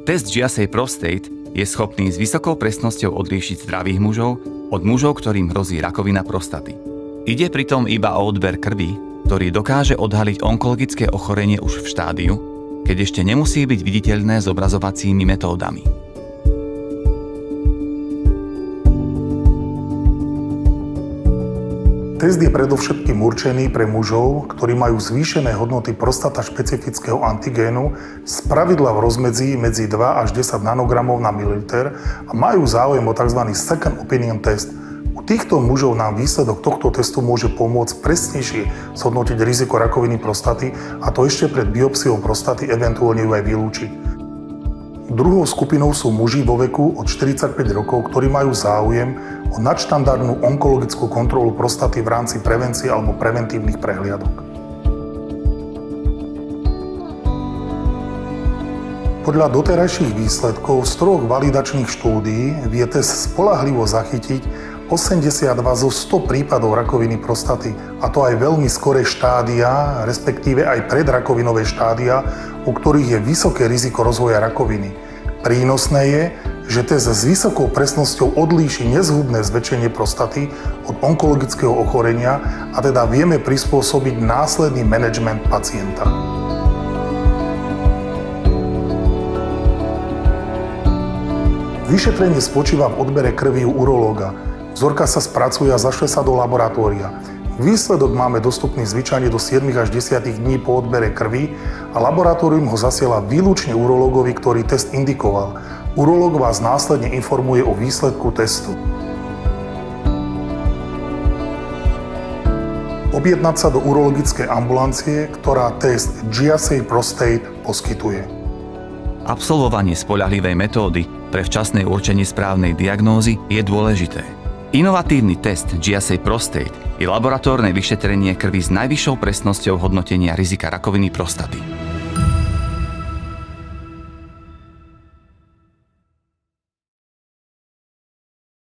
Test GSA Prostate je schopný s vysokou presnosťou odlíšiť zdravých mužov od mužov, ktorým hrozí rakovina prostaty. Ide pritom iba o odber krvi, ktorý dokáže odhaliť onkologické ochorenie už v štádiu, keď ešte nemusí byť viditeľné zobrazovacími metódami. Test je predovšetkým určený pre mužov, ktorí majú zvýšené hodnoty prostata špecifického antigénu, spravidla v rozmedzi medzi 2 až 10 nanogramov na mililiter a majú záujem o tzv. Second opinion test. U týchto mužov nám výsledok tohto testu môže pomôcť presnejšie zhodnotiť riziko rakoviny prostaty, a to ešte pred biopsiou prostaty, eventuálne ju aj vylúčiť. Druhou skupinou sú muži vo veku od 45 rokov, ktorí majú záujem o nadštandardnú onkologickú kontrolu prostaty v rámci prevencie alebo preventívnych prehliadok. Podľa doterajších výsledkov z 3 validačných štúdií vie test spoľahlivo zachytiť 82 zo 100 prípadov rakoviny prostaty, a to aj veľmi skoré štádia, respektíve aj predrakovinové štádia, u ktorých je vysoké riziko rozvoja rakoviny. Prínosné je, že test s vysokou presnosťou odlíši nezhubné zväčšenie prostaty od onkologického ochorenia, a teda vieme prispôsobiť následný manažment pacienta. Vyšetrenie spočíva v odbere krvi u urológa. Vzorka sa spracuje a zašle sa do laboratória. Výsledok máme dostupný zvyčajne do 7 až 10 dní po odbere krvi a laboratórium ho zasiela výlučne urológovi, ktorý test indikoval. Urológ vás následne informuje o výsledku testu. Objednať sa do urologickej ambulancie, ktorá test GSA Prostate poskytuje. Absolvovanie spoľahlivej metódy pre včasné určenie správnej diagnózy je dôležité. Inovatívny test GSA Prostate je laboratórne vyšetrenie krvi s najvyššou presnosťou hodnotenia rizika rakoviny prostaty.